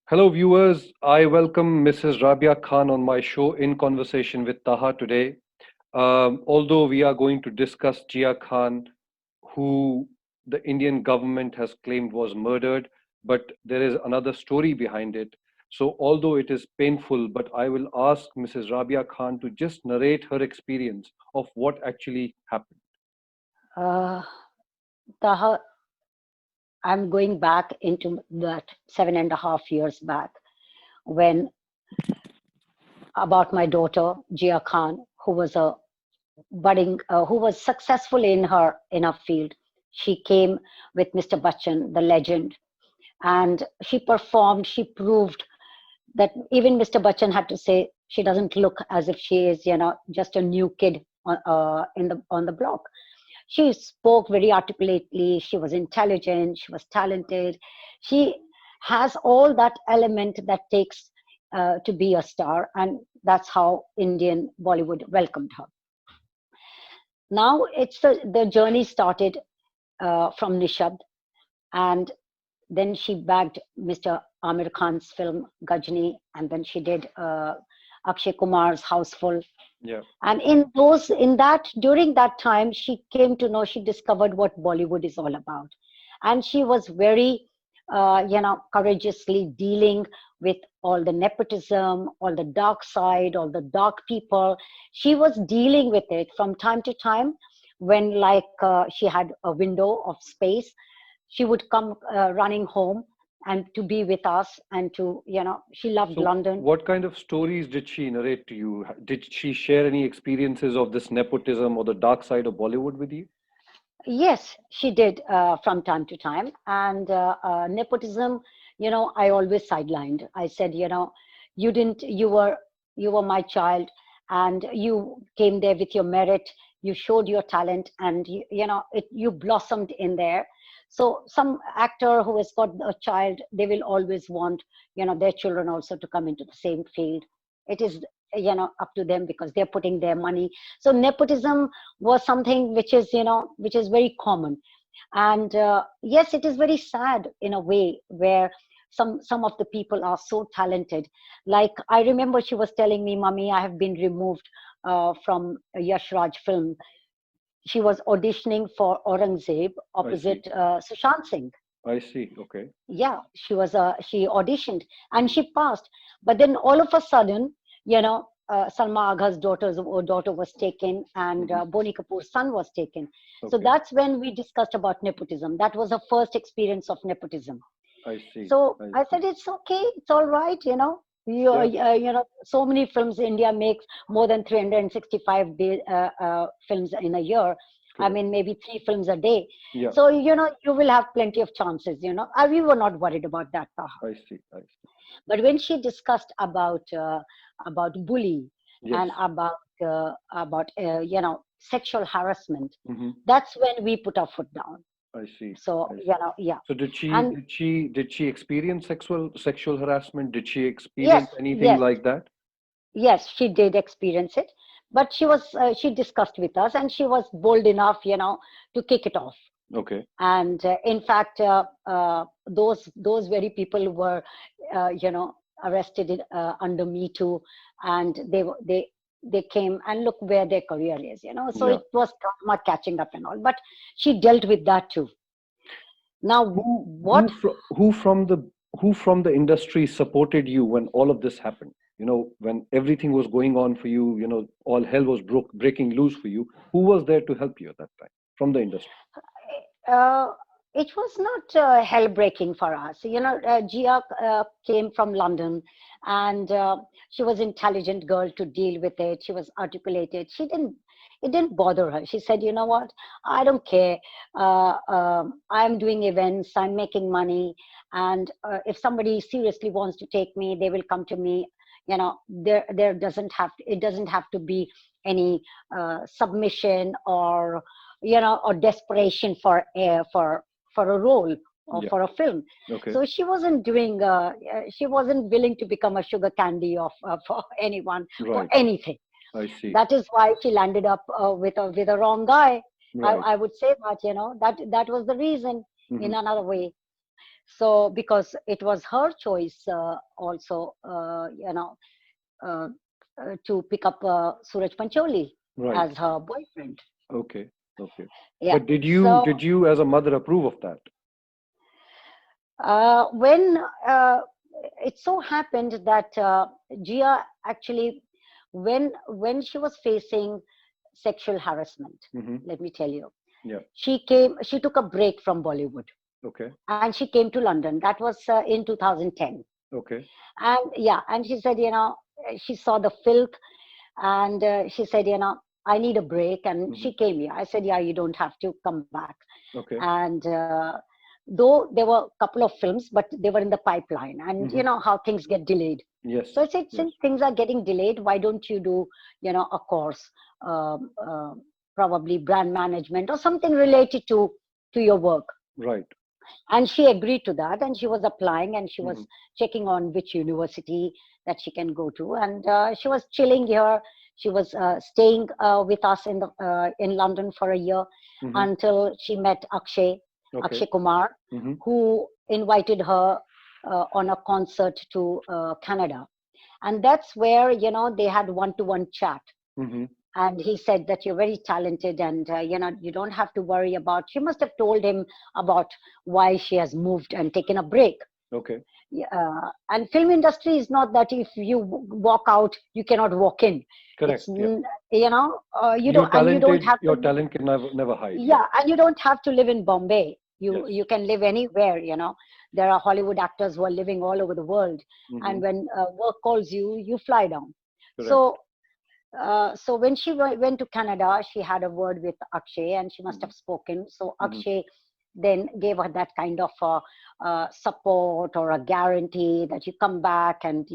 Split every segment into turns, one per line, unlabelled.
Hello, viewers. I welcome Mrs. Rabia Khan on my show in conversation with Taha today. Although we are going to discuss Jiah Khan, who the Indian government has claimed was murdered, but there is another story behind it. So, although it is painful, but I will ask Mrs. Rabia Khan to just narrate her experience of what actually happened.
Uh, Taha, I'm going back into that 7.5 years back when about my daughter Jiah Khan, who was a who was successful in her field. She came with Mr. Bachchan, the legend, and she performed. She proved that even Mr. Bachchan had to say she doesn't look as if she is, just a new kid on the block. She spoke very articulately. She was intelligent. She was talented. She has all that element that takes to be a star, and that's how Indian Bollywood welcomed her. Now it's the journey started from Nishabd, and then she bagged Mr. Amir Khan's film Gajni, and then she did Akshay Kumar's Houseful.
Yeah.
And during that time, she came to know, she discovered what Bollywood is all about. And she was very, courageously dealing with all the nepotism, all the dark side, all the dark people. She was dealing with it from time to time when, she had a window of space. She would come running home and to be with us and she loved
So,
London.
what kind of stories did she narrate to you? Did she share any experiences of this nepotism or the dark side of Bollywood with you?
Yes, she did from time to time. And nepotism, I always sidelined. I said, you didn't, you were my child, and you came there with your merit. You showed your talent, and you blossomed in there. So some actor who has got a child, they will always want, their children also to come into the same field. It is, up to them because they're putting their money. So nepotism was something which is very common. And yes, it is very sad in a way where some of the people are so talented. Like, I remember she was telling me, Mummy, I have been removed from a Yash Raj film. She was auditioning for Aurangzeb
I see.
opposite Sushant Singh.
I see. Okay.
Yeah, she auditioned and she passed. But then all of a sudden, Salma Agha's daughter was taken, and
Hmm.
Boni Kapoor's son was taken. So
Okay.
that's when we discussed about nepotism. That was her first experience of nepotism.
I see.
So
I
I
see.
said, it's okay, it's all right.
Yeah.
So many films. India makes more than 365 films in a year. I
Correct.
mean, maybe three films a day.
Yeah.
So, you will have plenty of chances. We were not worried about that, Taha.
I see. I see.
But when she discussed about bully and
Yes.
about sexual harassment,
Hmm.
that's when we put our foot down.
I see.
So,
I see.
yeah.
So
And
did she experience sexual harassment? Did she
yes,
experience anything
yes,
like that?
yes, she did experience it. But she discussed with us, and she was bold enough, to kick it off.
Okay.
And in fact, those very people were, you know, arrested under Me Too, and they came, and look where their career is. So
Yeah.
it was karma catching up and all. But she dealt with that too. Now, what?
Who from the industry supported you when all of this happened? When everything was going on for you, all hell was breaking loose for you. Who was there to help you at that time from the industry?
Uh, it was not hell breaking for us. Jiah came from London, and she was intelligent girl to deal with it. She was articulated. It didn't bother her. She said, you know what? I don't care. I'm doing events. I'm making money, and if somebody seriously wants to take me, they will come to me. There it doesn't have to be any submission or desperation for a role or
Yeah.
for a film.
Okay.
So she wasn't willing to become a sugar candy for anyone for
Right.
anything.
I see.
That is why she landed up with a wrong guy. I,
Right.
I would say that that was the reason in
Hmm.
another way. So because it was her choice also, uh, to pick up Suraj Pancholi
Right.
as her boyfriend.
Okay. Okay.
Yeah.
But did you
So
did you as a mother approve of that?
when it so happened that Jiah actually, when she was facing sexual harassment,
Mm-hmm.
let me tell you,
Yeah.
she took a break from Bollywood
Okay.
and she came to London. That was in 2010.
Okay.
And yeah, and she said, she saw the filth, and she said, I need a break, and
Mm-hmm.
she came here. I said, yeah, you don't have to come back.
Okay.
And though there were a couple of films, but they were in the pipeline, and
Mm-hmm.
how things get delayed.
Yes.
So I said,
Yes.
since things are getting delayed, why don't you do, a course, probably brand management or something related to your work.
Right.
And she agreed to that, and she was applying, and she
Mm-hmm.
was checking on which university that she can go to, and she was chilling here. She was staying with us in London for a year
Mm-hmm.
until she met
Okay.
Akshay Kumar,
Mm-hmm.
who invited her on a concert to Canada. And that's where, they had one-to-one chat.
Mm-hmm.
And he said that you're very talented, and you don't have to worry about. She must have told him about why she has moved and taken a break.
Okay.
Yeah, and film industry is not that if you walk out you cannot walk in.
Correct.
It's
Yeah.
you
You're
don't, and you don't
talented.
have to.
Your talent can never hide. Yeah.
Yeah, and you don't have to live in Bombay. You
Yes.
can live anywhere. There are Hollywood actors who are living all over the world,
Mm-hmm.
and when work calls you, you fly down.
Correct.
So when she went to Canada, she had a word with Akshay, and she must
Mm-hmm.
have spoken. So
Mm-hmm.
Akshay then gave her that kind of support or a guarantee that you come back, and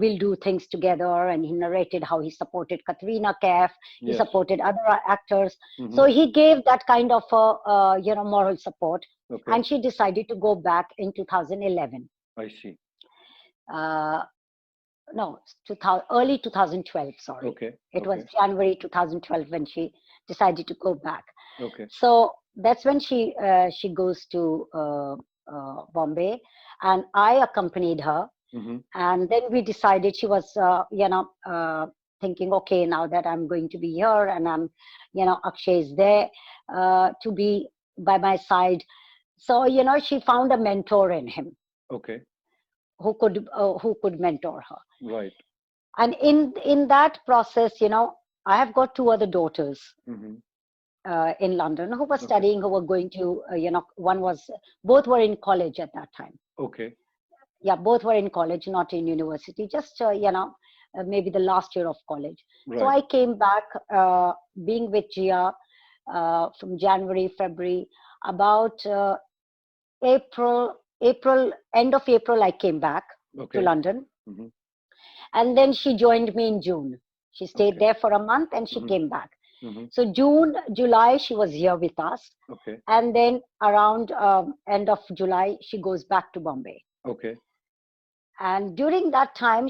we'll do things together. And he narrated how he supported Katrina Kaif, he
Yes.
supported other actors.
Mm-hmm.
So he gave that kind of moral support,
Okay.
and she decided to go back in 2011.
I see.
Uh, no, 2000, early 2012, sorry.
Okay.
It was
Okay.
January 2012 when she decided to go back.
Okay.
So that's when she goes to Bombay, and I accompanied her.
Mm-hmm.
And then we decided, she was thinking, okay, now that I'm going to be here, and Akshay is there to be by my side. So she found a mentor in him
Okay.
who could mentor her.
Right.
And in that process, I have got two other daughters
Mm-hmm.
in London who were
Okay.
studying, who were going to, both were in college at that time.
Okay.
Yeah, both were in college, not in university, just, maybe the last year of college. So
Right.
I came back, being with Jiah from January, February, about end of April, I came back to
Okay.
London.
Mm-hmm.
And then she joined me in June. She stayed
Okay.
there for a month and she
Mm-hmm.
came back.
Mm-hmm.
So June, July, she was here with us.
Okay.
And then around end of July, she goes back to Bombay.
Okay.
And during that time,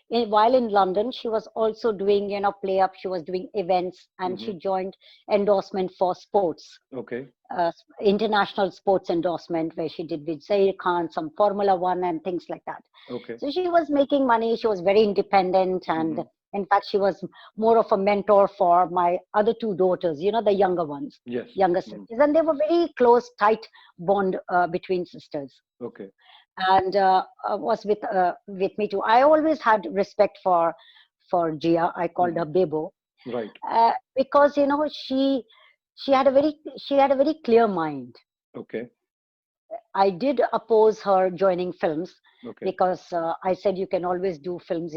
while in London, she was also doing, play up. She was doing events, and
Mm-hmm.
she joined endorsement for sports,
Okay.
uh, international sports endorsement, where she did with Jiah Khan, some Formula One and things like that.
Okay.
So she was making money. She was very independent. And
Mm-hmm.
in fact, she was more of a mentor for my other two daughters, the younger ones,
Yes.
younger
Mm-hmm.
sisters. And they were very close, tight bond between sisters.
Okay.
And was with me too. I always had respect for Jiah. I called
Mm-hmm.
her Bebo
Right.
because she had a very clear mind.
Okay.
I did oppose her joining films
Okay.
because I said you can always do films,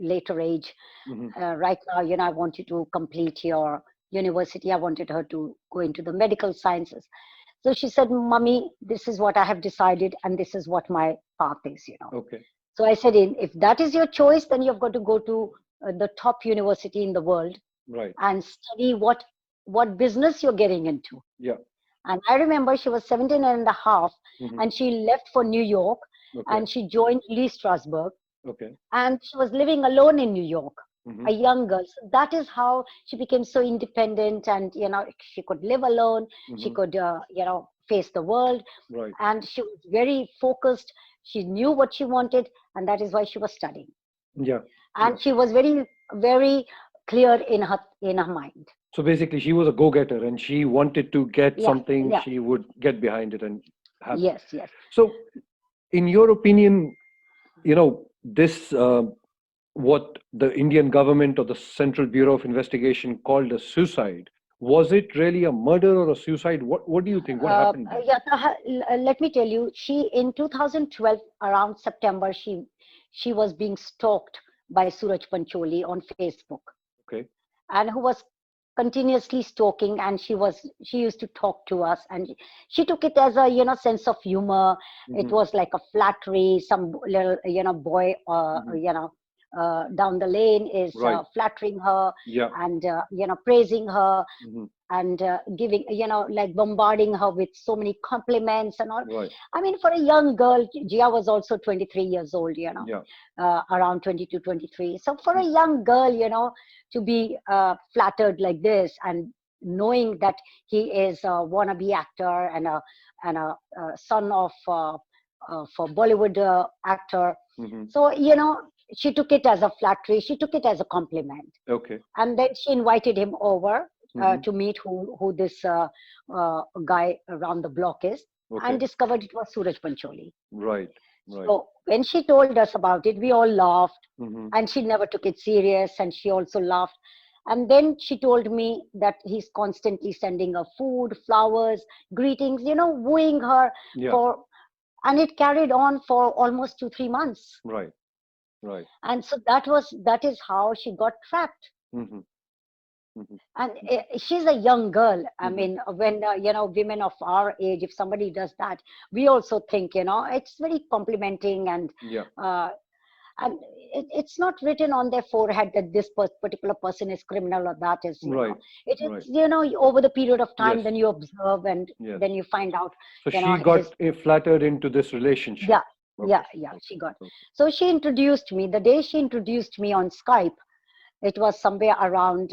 later age.
Mm-hmm.
Right now, I want you to complete your university. I wanted her to go into the medical sciences. So she said, Mummy, this is what I have decided, and this is what my path is.
Okay.
So I said, if that is your choice, then you've got to go to the top university in the world
Right.
and study what business you're getting into.
Yeah.
And I remember she was 17 and a half,
Mm-hmm.
and she left for New York,
Okay.
and she joined Lee Strasberg,
Okay.
and she was living alone in New York. a
Mm-hmm.
young girl. So that is how she became so independent, and she could live alone. She
Mm-hmm.
could face the world,
Right.
and she was very focused. She knew what she wanted, and that is why she was studying.
Yeah. Yeah.
And she was very, very clear in her mind.
So basically, she was a go-getter, and she wanted to get
Yeah,
something.
yeah,
She would get behind it and have it.
yes, yes.
So, in your opinion, this what the Indian government or the Central Bureau of Investigation called a suicide. Was it really a murder or a suicide? What do you think? What happened there?
Yeah, let me tell you, she in 2012 around September, she was being stalked by Suraj Pancholi on Facebook,
Okay.
and who was continuously stalking, and she used to talk to us, and she took it as a sense of humor. It
Mm-hmm.
was like a flattery. Some little boy
Mm-hmm.
down the lane is
Right.
flattering her,
Yeah.
and praising her,
Mm-hmm.
and giving, like bombarding her with so many compliments and all.
Right.
I mean, for a young girl, Jiah was also 23 years old,
Yeah.
around 22, 23. So for a
Mm.
young girl, to be flattered like this, and knowing that he is a wannabe actor, and a son of a Bollywood actor.
Mm-hmm.
So, she took it as a flattery. She took it as a compliment,
Okay.
and then she invited him over
Mm-hmm.
to meet who this guy around the block is, and
Okay.
discovered it was Suraj Pancholi.
Right. Right.
So when she told us about it, we all laughed,
Mm-hmm.
and she never took it serious, and she also laughed. And then she told me that he's constantly sending her food, flowers, greetings, wooing her
Yeah.
for, and it carried on for almost 2, 3 months.
Right. Right.
And so that is how she got trapped.
Mm-hmm. Mm-hmm.
And she's a young girl. I
Mm-hmm.
mean, when women of our age, if somebody does that, we also think, it's very complimenting,
Yeah.
uh, and it's not written on their forehead that this particular person is criminal, or that is,
Right.
it is,
Right.
over the period of time,
Yes.
then you observe, and
Yes.
then you find out,
So she
his,
got flattered into this relationship.
yeah,
Okay.
yeah,
Okay.
she got.
Okay.
So she introduced me. The day she introduced me on Skype, it was somewhere around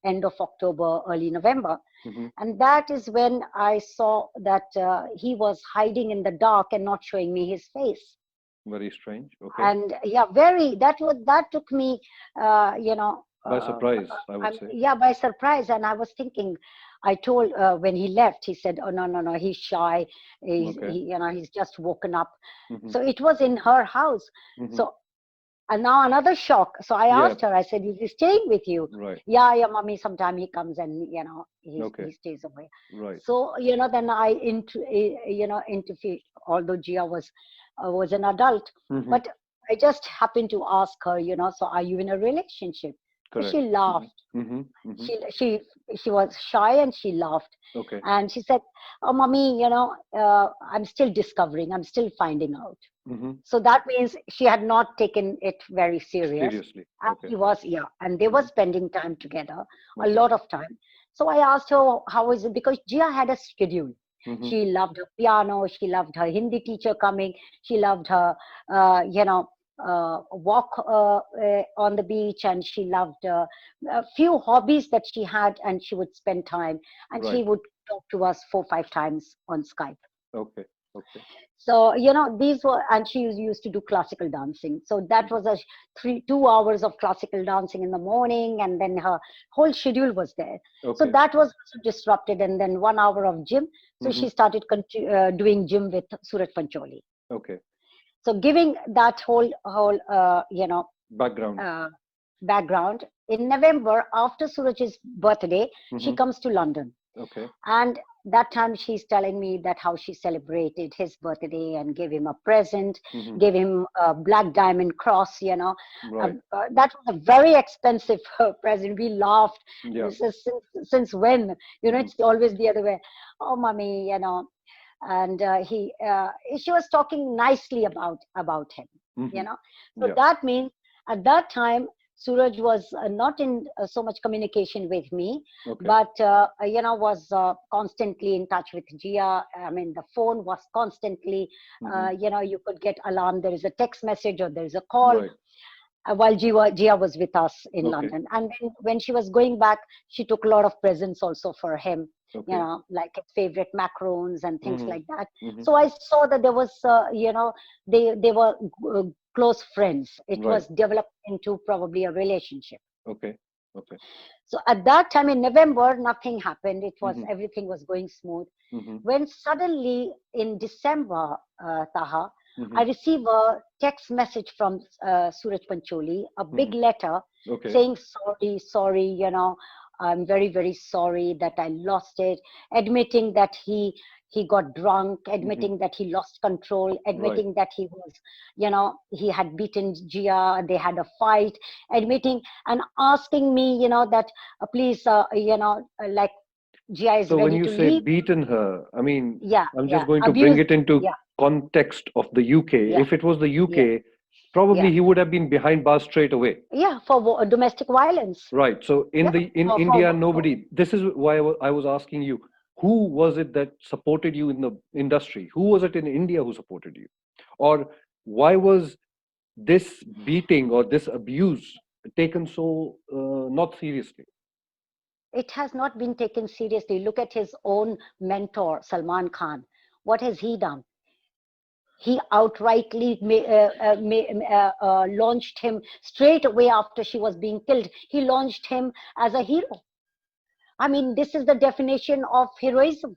end of October, early November.
Mm-hmm.
And that is when I saw that he was hiding in the dark and not showing me his face.
Very strange. Okay.
And yeah, that took me,
By surprise, I would say.
yeah, by surprise. And I was thinking, I told, when he left, he said, "Oh, no, no, no, he's shy.
Okay.
He's just woken up."
Mm-hmm.
So it was in her house.
Mm-hmm.
So, and now another shock. So I
Yeah.
asked her, I said, "Is he staying with you?"
Right.
Yeah, yeah, mommy, sometime he comes, and,
Okay.
he stays away.
Right.
So, then I, interfere, although Jiah was an adult,
Mm-hmm.
but I just happened to ask her, so are you in a relationship? So
Correct.
she laughed.
Mm-hmm. Mm-hmm.
She, she, she was shy, and she laughed.
Okay.
And she said, "Oh, mommy, I'm still discovering, I'm still finding out."
Mm-hmm.
So that means she had not taken it very serious.
Seriously.
And
Okay.
he was, yeah, and they were
Mm-hmm.
spending time together, a
Okay.
lot of time. So I asked her, how is it? Because Jiah had a schedule.
Mm-hmm.
She loved her piano. She loved her Hindi teacher coming. She loved her, walk on the beach, and she loved a few hobbies that she had, and she would spend time, and she
Right.
would talk to us 4, 5 times on Skype.
Okay. Okay.
So, these were, and she used to do classical dancing. So that
Mm-hmm.
was a 2 hours of classical dancing in the morning, and then her whole schedule was there. So
Okay.
that was also disrupted, and then 1 hour of gym. So
Mm-hmm.
she started doing gym with Suraj Pancholi.
Okay.
So giving that whole
Background.
uh, background, in November, after Suraj's birthday, she
Mm-hmm.
comes to London.
Okay.
And that time she's telling me that how she celebrated his birthday and gave him a present,
Mm-hmm.
gave him a black diamond cross.
Right.
That was a very expensive present. We laughed.
Yeah.
This is since when?
Mm-hmm.
It's always the other way. Oh, mommy, and she was talking nicely about him.
Mm-hmm.
So
Yeah.
that means at that time Suraj was not in so much communication with me,
Okay.
but was constantly in touch with Jiah. I mean, the phone was constantly,
Mm-hmm.
you could get alarm. There is a text message, or there is a call.
Right.
while Jiah was with us in
Okay.
London. And then when she was going back, she took a lot of presents also for him,
Okay.
like his favorite macarons and things
Mm-hmm.
like that.
Mm-hmm.
So I saw that there was, they were close friends. It
Right.
was developed into probably a relationship.
Okay. Okay.
So at that time in November, nothing happened. It was
Mm-hmm.
everything was going smooth.
Mm-hmm.
When suddenly in December, Taha,
Mm-hmm.
I receive a text message from Suraj Pancholi, a big
Mm-hmm.
letter
Okay.
saying, sorry, sorry, I'm very, very sorry that I lost it, admitting that he got drunk,
Mm-hmm.
admitting that he lost control,
Right.
admitting that he was, he had beaten Jiah, they had a fight, admitting and asking me, that please, like Jiah is
So when
ready
you
to
say
leave.
beaten her, I mean,
Yeah,
I'm just
yeah,
going to bring
abused.
it into
Yeah,
context of the UK.
yeah,
If it was the
yeah,
UK, probably
yeah,
he would have been behind bars straight away.
yeah, for domestic violence.
Right. So
Yeah,
in India, nobody. This is why I was asking you, who was it that supported you in the industry? Who was it in India who supported you? Or why was this beating or this abuse taken so not seriously?
it has not been taken seriously. Look at his own mentor, Salman Khan. What has he done? He outrightly launched him straight away after she was being killed. He launched him as a hero. I mean, this is the definition of heroism.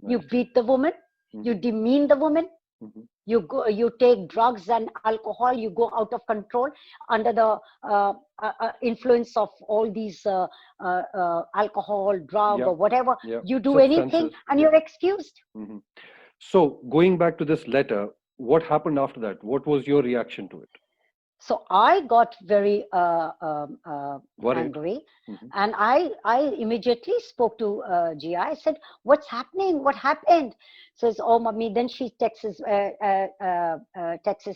You
Right.
beat the woman, you
Hmm.
demean the woman,
Hmm.
you take drugs and alcohol, you go out of control under the influence of all these alcohol, drug,
Yeah.
or whatever.
Yeah.
You do anything
Substances.
and
Yeah.
you're excused.
Hmm. So going back to this letter, what happened after that? What was your reaction to it?
So I got very
Worried.
angry,
Hmm.
and I immediately spoke to Gia. I said, "What's happening? What happened?" Says, "Oh, mommy." Then she texts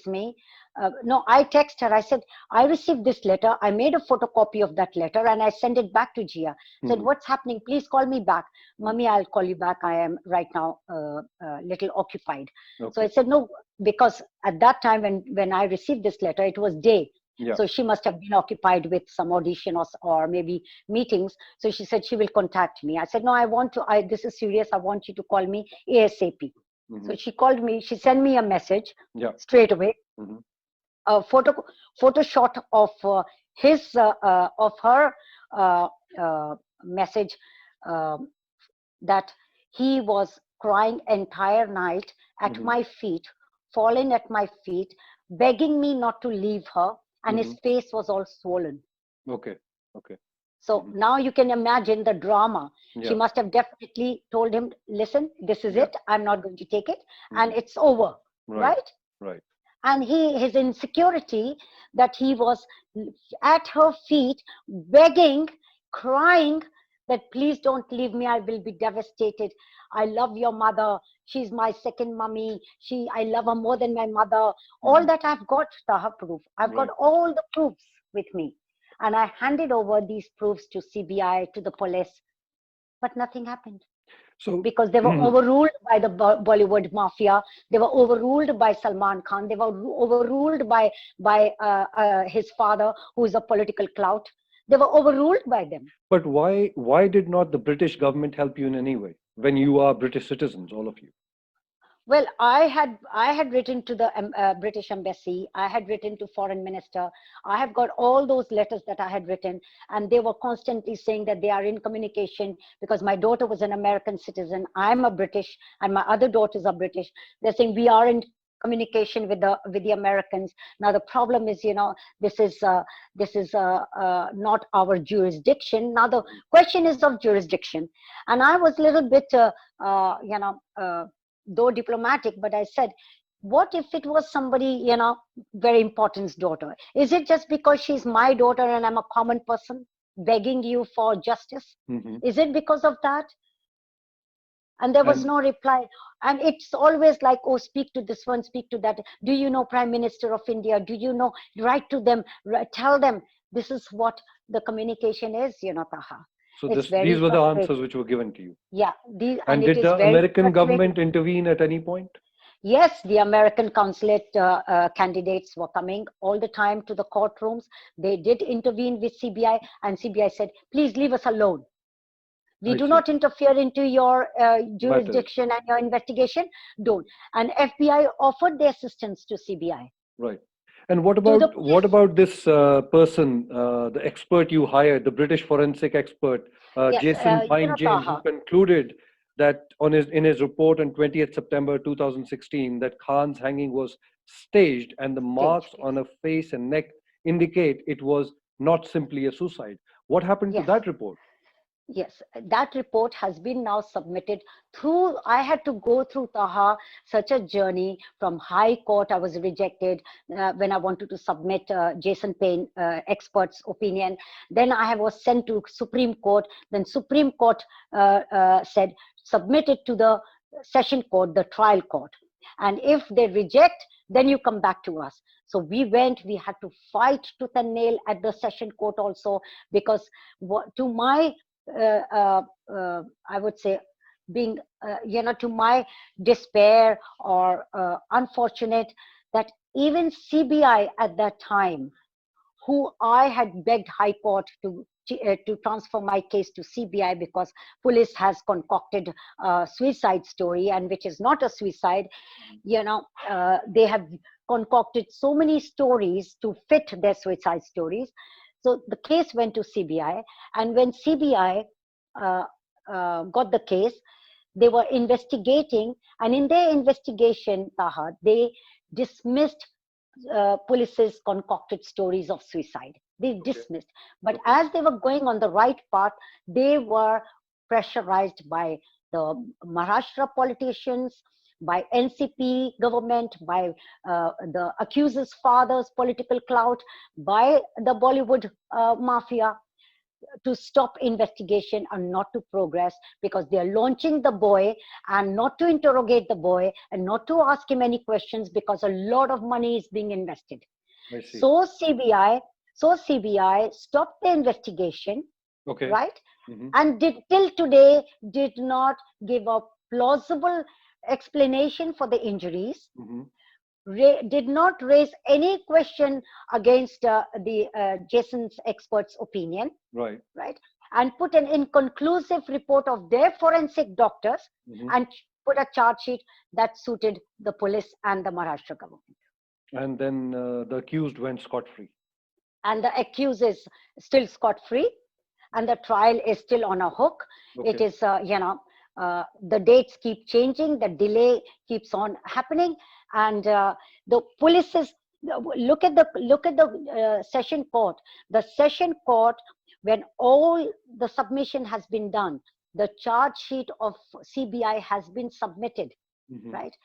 me. No, I text her. I said, "I received this letter. I made a photocopy of that letter and I sent it back to Gia." Said,
Hmm.
"What's happening? Please call me back,
Hmm.
mommy. I'll call you back. I am right now little occupied." So I
Okay.
said, "No," because at that time when I received this letter, it was day.
Yeah.
So she must have been occupied with some audition or maybe meetings. So she said she will contact me. I said, "No, I want to, this is serious. I want you to call me ASAP."
Hmm.
So she called me, she sent me a message
Yeah.
straight away,
Hmm.
a photo shot of of her uh, message, um, that he was crying entire night at
Hmm.
my feet, falling at my feet, begging me not to leave her, and his
Hmm.
face was all swollen.
Okay. Okay.
So
Hmm.
now you can imagine the drama. She
Yeah.
must have definitely told him, "Listen, this is
Yeah.
it. I'm not going to take it, and
Hmm.
it's over."
Right.
Right?
Right.
And his insecurity, that he was at her feet begging, crying, that please don't leave me, I will be devastated, I love your mother, she's my second mummy, I love her more than my mother. All
Hmm.
that I've got, Taha, proof. I've got
Right.
all the proofs with me, and I handed over these proofs to CBI, to the police, but nothing happened,
So.
because they were overruled by the Bollywood mafia. They were overruled by Salman Khan. They were overruled by his father, who is a political clout. They were overruled by them.
But why did not the British government help you in any way when you are British citizens, all of you?
Well, I had written to the British embassy. I had written to foreign minister. I have got all those letters that I had written, and they were constantly saying that they are in communication, because my daughter was an American citizen. I'm a British, and my other daughters are British. They're saying we are in communication with the Americans. Now the problem is, this is not our jurisdiction. Now the question is of jurisdiction, and I was a little bit, uh, you know. Though diplomatic, but I said, what if it was somebody, very important's daughter? Is it just because she's my daughter and I'm a common person begging you for justice?
Hmm.
Is it because of that? And there was
And
no reply. And it's always like, oh, speak to this one, speak to that. Do you know Prime Minister of India? Do you know? Write to them, tell them. This is what the communication is, Taha.
so
It's
these
very
were the answers
frustrating.
which were given to you.
Yeah, and
And
it
did
is
the
very
American
frustrating.
government intervene at any point?
Yes, the American consulate candidates were coming all the time to the courtrooms. They did intervene with CBI, and CBI said, please leave us alone. We
I
do
see.
not interfere into your
Matters.
jurisdiction and your investigation. Don't. And FBI offered their assistance to CBI
Right. And
to the
what
police.
about this person, the expert you hired, the British forensic expert,
Yes,
Jason Pine James, who
Taha.
concluded that in his report on 20th September 2016 that Khan's hanging was staged and the marks
Staged. Yes.
on her face and neck indicate it was not simply a suicide. What happened to
Yes.
that report?
Yes, that report has been now submitted through. I had to go through Taha, such a journey from High Court. I was rejected when I wanted to submit Jason Payne expert's opinion. Then was sent to Supreme Court. Then Supreme Court said submit it to the session court, the trial court, and if they reject, then you come back to us. So we went. We had to fight tooth and nail at the session court also, because to my I would say, being, to my despair or unfortunate, that even CBI at that time, who I had begged High Court to transfer my case to CBI because police has concocted a suicide story, and which is not a suicide. They have concocted so many stories to fit their suicide stories. So the case went to CBI, and when CBI uh, got the case, they were investigating, and in their investigation, Taha, they dismissed police's concocted stories of suicide. They
Okay.
dismissed. But
Okay.
as they were going on the right path, they were pressurized by the Maharashtra politicians, by NCP government, by the accuser's father's political clout, by the Bollywood mafia, to stop investigation and not to progress, because they are launching the boy and not to interrogate the boy and not to ask him any questions, because a lot of money is being invested.
I see.
So cbi so cbi stopped the investigation,
Okay.
right?
Hmm.
And till today did not give a plausible explanation for the injuries,
Hmm.
did not raise any question against the Jason's expert's opinion,
Right.
right? And put an inconclusive report of their forensic doctors,
Hmm.
and put a charge sheet that suited the police and the Maharashtra government.
And then the accused went scot free.
And the accused is still scot free, and the trial is still on a hook. It
Okay.
is, the dates keep changing, the delay keeps on happening, and the police is, look at the session court. The session court, when all the submission has been done, the charge sheet of CBI has been submitted,
Hmm.
right?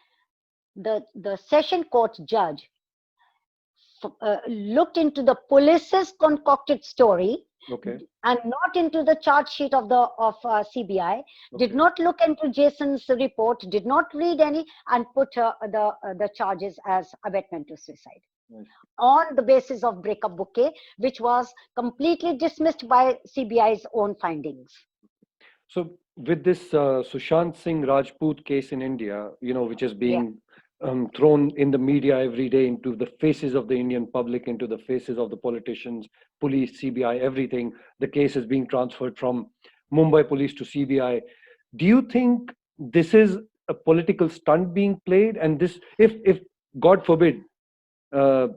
The session court judge looked into the police's concocted story
Okay.
and not into the charge sheet of CBI. Did
Okay.
not look into Jason's report. Did not read any, and put the charges as abetment to suicide
Nice.
on the basis of breakup bouquet, which was completely dismissed by CBI's own findings.
So with this Sushant Singh Rajput case in India, which is
Yeah.
being thrown in the media every day into the faces of the Indian public, into the faces of the politicians, police, CBI, everything. The case is being transferred from Mumbai police to CBI. Do you think this is a political stunt being played? And this, if God forbid, uh,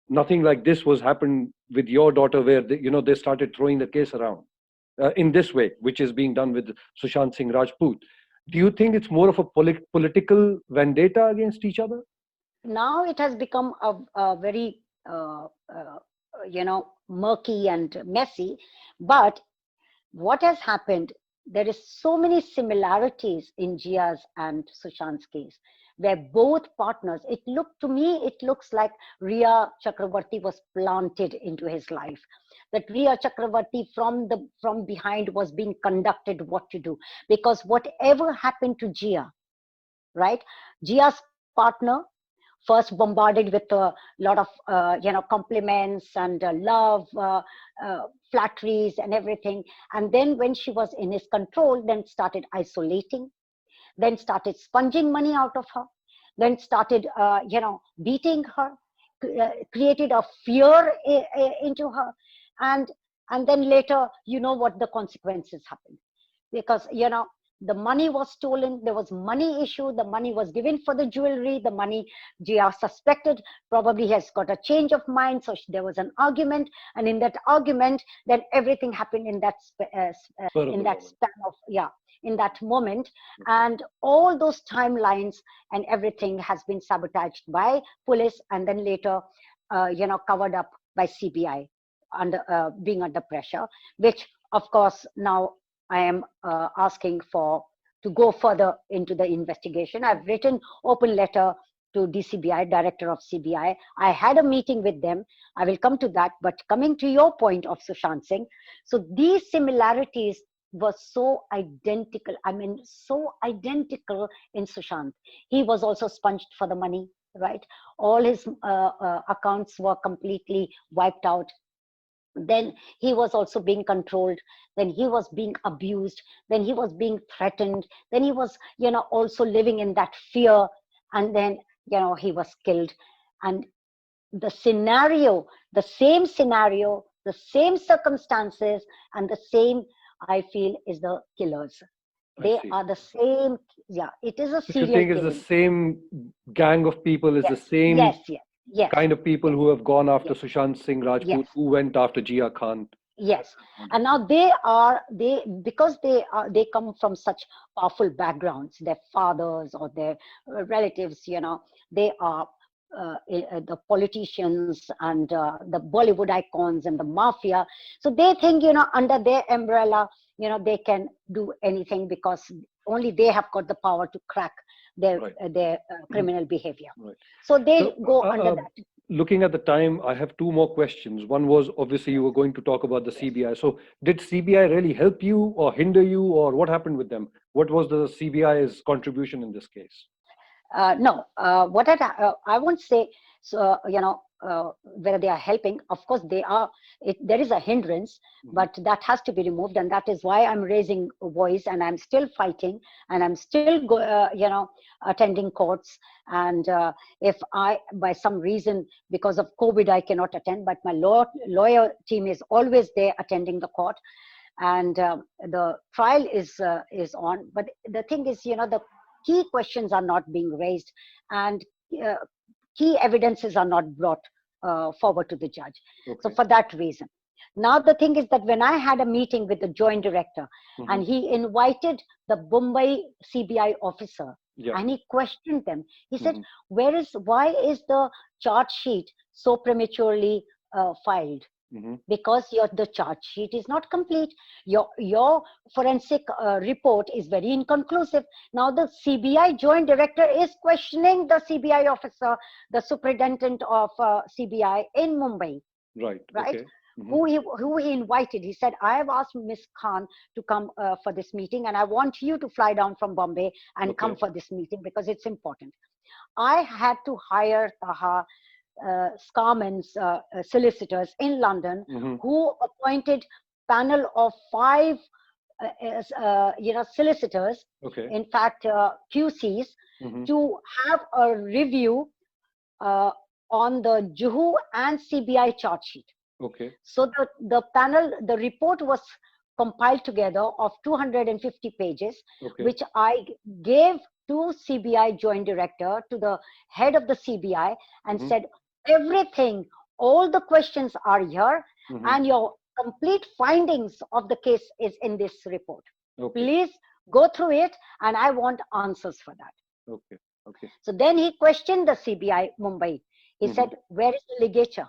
nothing like this was happened with your daughter, where they started throwing the case around in this way, which is being done with Sushant Singh Rajput. Do you think it's more of a political vendetta against each other?
Now it has become a very murky and messy. But what has happened, there is so many similarities in Jia's and Sushant's case, where both partners, it looks like Ria Chakravarti was planted into his life. That Ria Chakravarti from behind was being conducted what to do. Because whatever happened to Jia, right? Jia's partner, first bombarded with a lot of compliments and love, flatteries and everything, and then when she was in his control, then started isolating, then started sponging money out of her, then started, beating her, created a fear into her, and and then later, what the consequences happened, because the money was stolen, there was money issue, the money was given for the jewelry, the money, Jiah suspected probably has got a change of mind, so there was an argument, and in that argument, then everything happened in that
Spur of
in
the
that
moment.
span of, in that moment, and all those timelines and everything has been sabotaged by police, and then later, covered up by CBI, under being under pressure, which of course now I am asking for to go further into the investigation. I've written open letter to DCBI, director of CBI. I had a meeting with them. I will come to that. But coming to your point of Sushant Singh, so these similarities were so identical. I mean, so identical in Sushant. He was also sponged for the money, right? All his accounts were completely wiped out. Then he was also being controlled, then he was being abused, then he was being threatened, then he was also living in that fear, and then he was killed. And the scenario, the same circumstances, and the same, I feel, is the killers.
I
They
see.
are the same. Yeah, it is a
So you
serial
think it's the
killing.
same gang of people, is the
Yes,
same
yes, yes, yes,
kind of people
yes,
who have gone after
yes,
Sushant Singh Rajput,
yes.
who went after Jiah Khan.
Yes, and
Understood.
now they because they come from such powerful backgrounds, their fathers or their relatives, they are the politicians and the Bollywood icons and the mafia. So they think, under their umbrella, they can do anything because only they have got the power to crack
Right.
their criminal behavior.
Right.
So they
So,
go under that.
looking at the time, I have two more questions. One was obviously you
Yes,
were going to talk about the
yes.
CBI. So, did CBI really help you or hinder you, or what happened with them? What was the CBI's contribution in this case?
No, I won't say, so, whether they are helping. Of course, they are. There is a hindrance,
Hmm.
but that has to be removed, and that is why I'm raising a voice, and I'm still fighting, and I'm still, attending courts. And if I, by some reason, because of COVID, I cannot attend, but my lawyer team is always there attending the court, and the trial is on. But the thing is, the key questions are not being raised, and uh, key evidences are not brought forward to the judge. So
Okay.
for that reason, now the thing is that when I had a meeting with the joint director,
Hmm.
and he invited the Mumbai CBI officer,
Yeah.
and he questioned them, he said,
Hmm.
why is the charge sheet so prematurely filed?
Hmm.
Because the charge sheet is not complete. Your forensic report is very inconclusive. Now the CBI joint director is questioning the CBI officer, the superintendent of CBI in Mumbai,
Right.
right?
Okay. Hmm.
Who he invited. He said, I have asked Miss Khan to come for this meeting, and I want you to fly down from Bombay and come
Okay.
for this meeting because it's important. I had to hire Taha Scarman's solicitors in London,
Hmm.
who appointed panel of five, solicitors,
Okay.
in fact, QCs,
Hmm.
to have a review uh, on the Juhu and CBI charge sheet.
Okay.
So the panel, the report was compiled together of 250 pages,
Okay.
which I gave to CBI joint director, to the head of the CBI, and
Hmm.
said, everything, all the questions are here,
Hmm.
and your complete findings of the case is in this report.
Okay.
Please go through it, and I want answers for that.
Okay. Okay.
So then he questioned the CBI Mumbai. He
Hmm.
said, where is the ligature?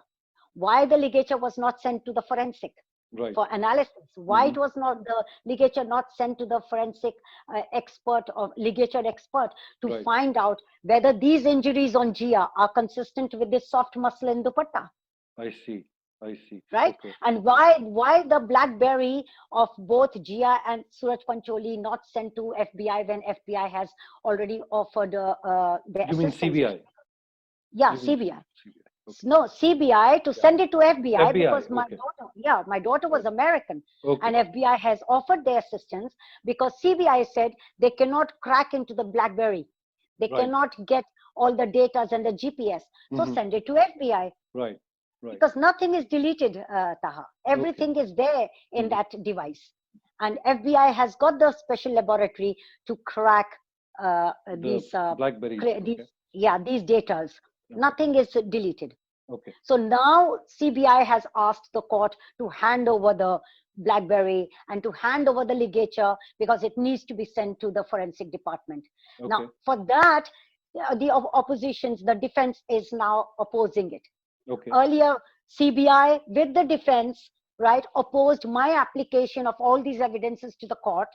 Why the ligature was not sent to the forensic
Right.
for analysis? Why
Hmm.
it was not the ligature not sent to the forensic expert or ligature expert to
Right.
find out whether these injuries on Jiah are consistent with this soft muscle in dupatta,
I see. I see.
right?
Okay.
And why the BlackBerry of both Jiah and Suraj Pancholi not sent to FBI when FBI has already offered their
You mean
assistance?
CBI?
Yeah,
You mean
CBI.
CBI? Okay.
No, CBI to
Yeah.
send it to FBI,
FBI.
because
Okay.
my daughter was
Right.
American,
Okay.
and FBI has offered their assistance because CBI said they cannot crack into the BlackBerry. They
Right.
cannot get all the data and the GPS. So send it to FBI.
Right.
Because nothing is deleted, Taha. Everything is there in that device. And FBI has got the special laboratory to crack these
Blackberries.
these datas. Nothing is deleted.
Okay.
So now CBI has asked the court to hand over the BlackBerry and to hand over the ligature because it needs to be sent to the forensic department.
Okay.
Now, for that, the oppositions, the defense is now opposing it.
Okay.
Earlier, CBI with the defense, right, opposed my application of all these evidences to the court.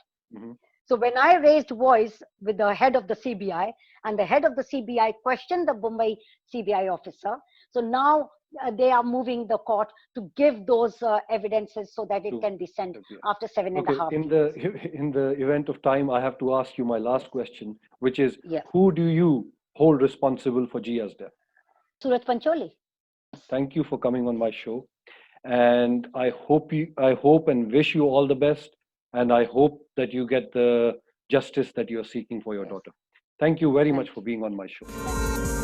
So when I raised voice with the head of the CBI, and the head of the CBI questioned the Mumbai CBI officer, so now they are moving the court to give those evidences so that it can be sent after 7.5 years.
In the event of time, I have to ask you my last question, which is, who do you hold responsible for Jiah's death?
Surat Pancholi.
Thank you for coming on my show, and I hope and wish you all the best, and I hope that you get the justice that you are seeking for your daughter. Thank you very much for being on my show.